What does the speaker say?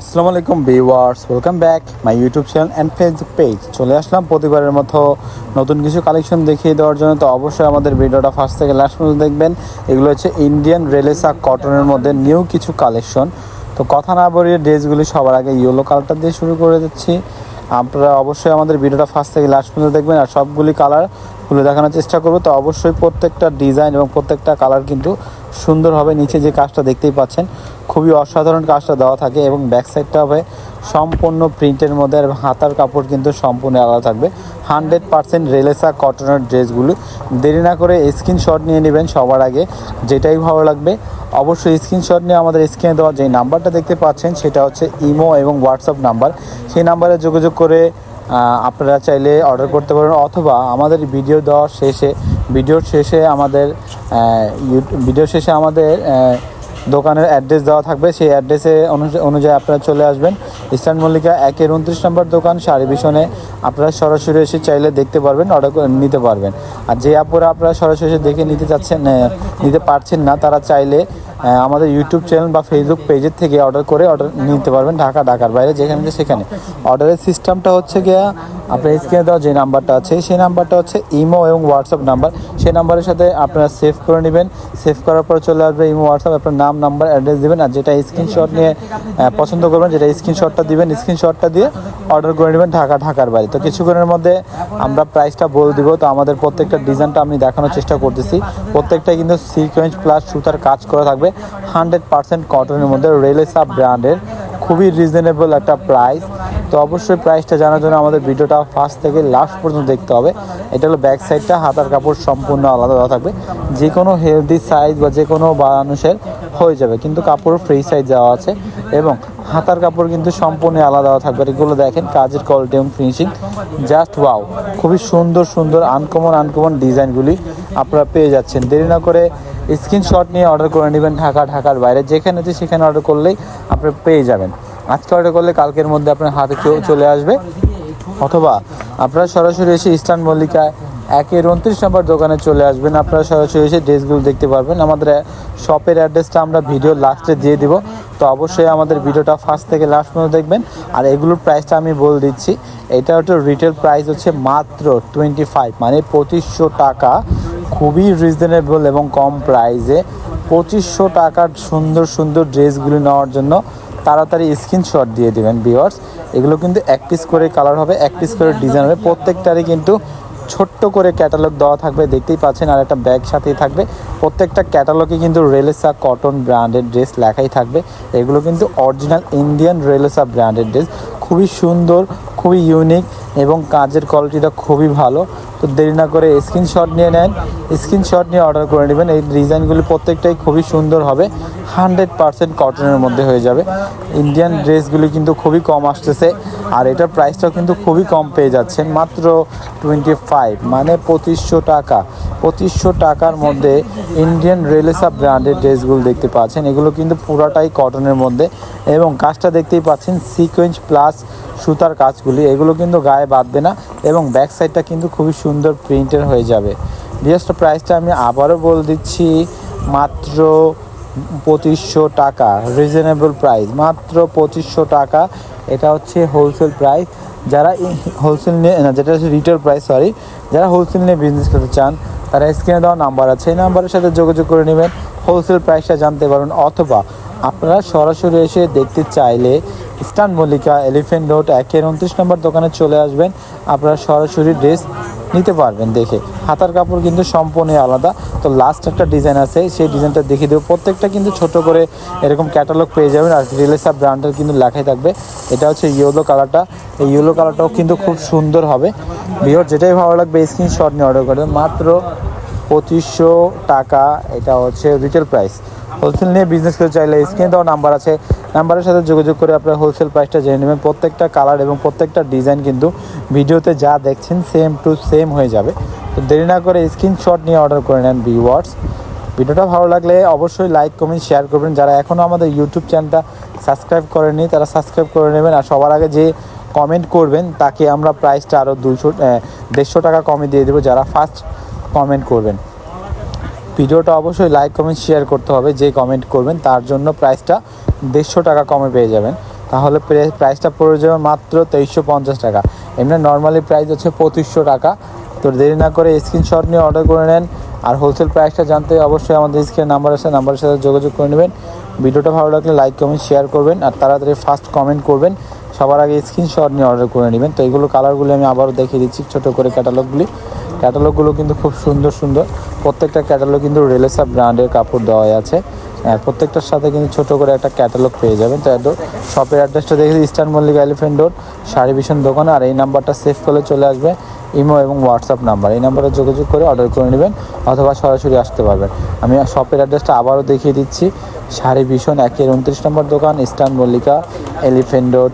আসসালামু আলাইকুম viewers, welcome back my YouTube channel and Facebook page. চলে আসলাম প্রতিবারের মতো নতুন কিছু কালেকশন দেখিয়ে দেওয়ার জন্য। তো অবশ্যই আমাদের ভিডিওটা ফার্স্ট থেকে লাস্ট পর্যন্ত দেখবেন। এগুলো হচ্ছে ইন্ডিয়ান রেলেসা কটনের মধ্যে নিউ কিছু কালেকশন। তো কথা না বলিয়ে ড্রেসগুলি সবার আগে ইয়েলো কালারটা দিয়ে শুরু করে দিচ্ছি। আপনারা অবশ্যই আমাদের ভিডিওটা ফার্স্ট থেকে লাস্ট পর্যন্ত দেখবেন আর সবগুলি কালার খুলে দেখানোর চেষ্টা করবো। তো অবশ্যই প্রত্যেকটা ডিজাইন এবং প্রত্যেকটা কালার কিন্তু সুন্দর হবে। নিচে যে কাজটা দেখতেই পাচ্ছেন খুবই অসাধারণ কাজটা দেওয়া থাকে এবং ব্যাক সাইডটা হবে সম্পূর্ণ প্রিন্টের মধ্যে এবং হাতার কাপড় কিন্তু সম্পূর্ণ আলাদা থাকবে। 100% রেলেসা কটনের ড্রেসগুলো। দেরি না করে স্ক্রিনশট নিয়ে নেবেন সবার আগে, যেটাই ভালো লাগবে অবশ্যই স্ক্রিনশট নিয়ে আমাদের স্ক্রিনে দেওয়া যে নাম্বারটা দেখতে পাচ্ছেন সেটা হচ্ছে ইমো এবং হোয়াটসঅ্যাপ নাম্বার। সেই নাম্বারে যোগাযোগ করে আপনারা চাইলে অর্ডার করতে পারেন, অথবা আমাদের ভিডিওর শেষে আমাদের দোকানের অ্যাড্রেস দেওয়া থাকবে। সেই অ্যাড্রেসে অনুযায়ী আপনারা চলে আসবেন। ইস্টার্ন মল্লিকা 1-29 নম্বর দোকান, শাড়ি ভীষণে আপনারা সরাসরি এসে চাইলে দেখতে পারবেন, অর্ডার করে নিতে পারবেন। আর যে আপুরা আপনারা সরাসরি এসে দেখে নিতে পারছেন না, তারা চাইলে আমাদের ইউটিউব চ্যানেল বা ফেসবুক পেজের থেকে অর্ডার নিতে পারবেন। ঢাকার বাইরে যেখানে সেখানে। অর্ডারের সিস্টেমটা হচ্ছে গিয়া আপনার স্ক্রিনে দেওয়া যে নাম্বারটা আছে সেই নাম্বারটা হচ্ছে ইমো এবং হোয়াটসঅ্যাপ নাম্বার। সেই নাম্বারের সাথে আপনারা সেভ করে নেবেন। সেভ করার পর চলে আসবে ইমো হোয়াটসঅ্যাপ, আপনার নাম নাম্বার অ্যাড্রেস দেবেন আর যেটা স্ক্রিনশট নিয়ে পছন্দ করবেন যেটা স্ক্রিনশটটা দিবেন, স্ক্রিনশটটা দিয়ে অর্ডার করে নেবেন ঢাকার বাইরে। তো কিছুক্ষণের মধ্যে আমরা প্রাইসটা বলে দিব। তো আমাদের প্রত্যেকটা ডিজাইনটা আমি দেখানোর চেষ্টা করতেছি। প্রত্যেকটাই কিন্তু সিকোয়েন্স প্লাস সুতার কাজ করা থাকবে। 100% কটনের মধ্যে রেলেসা ব্র্যান্ডের, খুবই রিজনেবল একটা প্রাইস। তো অবশ্যই প্রাইসটা জানার জন্য আমাদের ভিডিওটা ফার্স্ট থেকে লাস্ট পর্যন্ত দেখতে হবে। এটা হলো ব্যাক সাইডটা, হাতার কাপড় সম্পূর্ণ আলাদা দেওয়া থাকবে। যে কোনো হেলদি সাইজ বা যে কোনো মানুষের হয়ে যাবে, কিন্তু কাপড় ফ্রি সাইজ দেওয়া আছে এবং হাতার কাপড় কিন্তু সম্পূর্ণ আলাদা দেওয়া থাকবে। এগুলো দেখেন কাজের কোয়ালিটি এবং ফিনিশিং জাস্ট ওয়াও, খুবই সুন্দর আনকমন ডিজাইনগুলি আপনারা পেয়ে যাচ্ছেন। দেরি না করে স্ক্রিনশট নিয়ে অর্ডার করে নেবেন ঢাকার বাইরে, যেখানে সেখানে অর্ডার করলেই আপনারা পেয়ে যাবেন। আজকে অর্ডার করলে কালকের মধ্যে আপনার হাতে চলে আসবে, অথবা আপনারা সরাসরি এসে ইস্টার্ন মল্লিকা 1-29 নম্বর দোকানে চলে আসবেন। আপনারা সরাসরি এসে ড্রেসগুলো দেখতে পারবেন। আমাদের শপের অ্যাড্রেসটা আমরা ভিডিও লাস্টে দিয়ে দিব। তো অবশ্যই আমাদের ভিডিওটা ফার্স্ট থেকে লাস্ট পর্যন্ত দেখবেন। আর এগুলোর প্রাইসটা আমি বলে দিচ্ছি। এটা হচ্ছে রিটেল প্রাইস হচ্ছে মাত্র 25, মানে 2500 টাকা। খুবই রিজনেবল এবং কম প্রাইসে 2500 টাকার সুন্দর ড্রেসগুলি নেওয়ার জন্য তাড়াতাড়ি স্ক্রিনশট দিয়ে দেবেন ভিউয়ার্স। এগুলো কিন্তু এক পিস করে কালার হবে, এক পিস করে ডিজাইন হবে। প্রত্যেকটারই কিন্তু ছোট্ট করে ক্যাটালগ দেওয়া থাকবে, দেখতেই পাচ্ছেন, আর একটা ব্যাগ সাথেই থাকবে। প্রত্যেকটা ক্যাটালগে কিন্তু রেলেসা কটন ব্র্যান্ডের ড্রেস লেখাই থাকবে। এগুলো কিন্তু অরিজিনাল ইন্ডিয়ান রেলেসা ব্র্যান্ডের ড্রেস, খুবই সুন্দর, খুবই ইউনিক এবং কাজের কোয়ালিটিটা খুবই ভালো। তো দেরি না করে স্ক্রিনশট নিয়ে নেন, স্ক্রিনশট নিয়ে অর্ডার করে নেবেন। এই ডিজাইনগুলি প্রত্যেকটাই খুবই সুন্দর হবে, 100% কটনের মধ্যে হয়ে যাবে। ইন্ডিয়ান ড্রেসগুলি কিন্তু খুবই কম আসতেছে আর এটার প্রাইসটাও কিন্তু খুবই কম পেয়ে যাচ্ছেন, মাত্র 25, মানে 2500 টাকা। 2500 টাকার মধ্যে ইন্ডিয়ান রেলেসা ব্র্যান্ডের ড্রেসগুলো দেখতে পাচ্ছেন। এগুলো কিন্তু পুরাটাই কটনের মধ্যে এবং কাজটা দেখতেই পাচ্ছেন সিকোয়েন্স প্লাস সুতার কাজগুলি। এগুলো কিন্তু গায়ে বাঁধবে না এবং ব্যাক সাইডটা কিন্তু খুবই সুন্দর প্রিন্টের হয়ে যাবে। বিশেষ প্রাইসটা আমি আবারও বলে দিচ্ছি, মাত্র 2500 টাকা, রিজনেবল প্রাইস, মাত্র 2500 টাকা। এটা হচ্ছে হোলসেল প্রাইস। যারা হোলসেল নিয়ে যেটা হচ্ছে রিটেল প্রাইস, যারা হোলসেল নিয়ে বিজনেস করতে চান তারা স্ক্রিনে দেওয়া নাম্বার আছে, এই নাম্বারের সাথে যোগাযোগ করে নেবেন, হোলসেল প্রাইসটা জানতে পারবেন। অথবা আপনারা সরাসরি এসে দেখতে চাইলে ইস্টার্ন মল্লিকা এলিফ্যান্ট রোড 1-29 নম্বর দোকানে চলে আসবেন। আপনারা সরাসরি ড্রেস নিতে পারবেন দেখে। হাতার কাপড় কিন্তু সম্পূর্ণ আলাদা। তো লাস্ট একটা ডিজাইন আছে, সেই ডিজাইনটা দেখিয়ে দেবো। প্রত্যেকটা কিন্তু ছোট করে এরকম ক্যাটালগ পেয়ে যাবেন আর রেলেসা ব্র্যান্ডের কিন্তু লেখাই থাকবে। এটা হচ্ছে ইয়েলো কালারটা, এই ইয়েলো কালারটাও কিন্তু খুব সুন্দর হবে। ভিউয়ার যেটাই ভালো লাগবে স্ক্রিনশট নিয়ে অর্ডার করবেন, মাত্র 2500 টাকা। এটা হচ্ছে রিটেল প্রাইস। হোলসেল নিয়ে বিজনেস করতে চাইলে স্ক্রিনে দেওয়া নাম্বার আছে, নাম্বারের সাথে যোগাযোগ করে আপনারা হোলসেল প্রাইসটা জেনে নেবেন। প্রত্যেকটা কালার এবং প্রত্যেকটা ডিজাইন কিন্তু ভিডিওতে যা দেখছেন সেম টু সেম হয়ে যাবে। তো দেরি না করে স্ক্রিনশট নিয়ে অর্ডার করে নেন ভিউয়ার্স। ভিডিওটা ভালো লাগলে অবশ্যই লাইক কমেন্ট শেয়ার করবেন। যারা এখনও আমাদের ইউটিউব চ্যানেলটা সাবস্ক্রাইব করেননি তারা সাবস্ক্রাইব করে নেবেন। আর সবার আগে যে কমেন্ট করবেন তাকে আমরা প্রাইসটা আরও 150 টাকা কমে দিয়ে দেবো, যারা ফার্স্ট কমেন্ট করবেন। ভিডিওটা অবশ্যই লাইক কমেন্ট শেয়ার করতে হবে, যে কমেন্ট করবেন তার জন্য প্রাইসটা 150 টাকা কমে পেয়ে যাবেন। তাহলে প্রাইসটা পড়ে যাবে মাত্র 2350 টাকা। এমনি নর্মালি প্রাইস হচ্ছে 2500 টাকা। তো দেরি না করে স্ক্রিনশট নিয়ে অর্ডার করে নেন। আর হোলসেল প্রাইসটা জানতে অবশ্যই আমাদের স্ক্রিনে নাম্বার আছে, নাম্বারের সাথে যোগাযোগ করে নেবেন। ভিডিওটা ভালো লাগলে লাইক কমেন্ট শেয়ার করবেন আর তাড়াতাড়ি ফার্স্ট কমেন্ট করবেন। সবার আগে স্ক্রিনশট নিয়ে অর্ডার করে নেবেন। তো এইগুলো কালারগুলো আমি আবারও দেখিয়ে দিচ্ছি ছোটো করে ক্যাটালগুলো কিন্তু খুব সুন্দর সুন্দর। প্রত্যেকটা ক্যাটালগ কিন্তু রেলেসা ব্র্যান্ডের কাপড় দেওয়া আছে। প্রত্যেকটার সাথে কিন্তু ছোটো করে একটা ক্যাটালগ পেয়ে যাবেন। তো শপের অ্যাড্রেসটা দেখে eastern Mallika elephant road sari ভীষণ দোকান। আর এই নাম্বারটা সেভ করলে চলে আসবে ইমো এবং হোয়াটসঅ্যাপ নাম্বার। এই নাম্বারে যোগাযোগ করে অর্ডার করে নেবেন অথবা সরাসরি আসতে পারবেন। আমি শপের অ্যাড্রেসটা আবারও দেখিয়ে দিচ্ছি, শাড়ি ভীষণ 1-29 নম্বর দোকান, ইস্টার্ন মল্লিকা এলিফ্যান্ট রোড।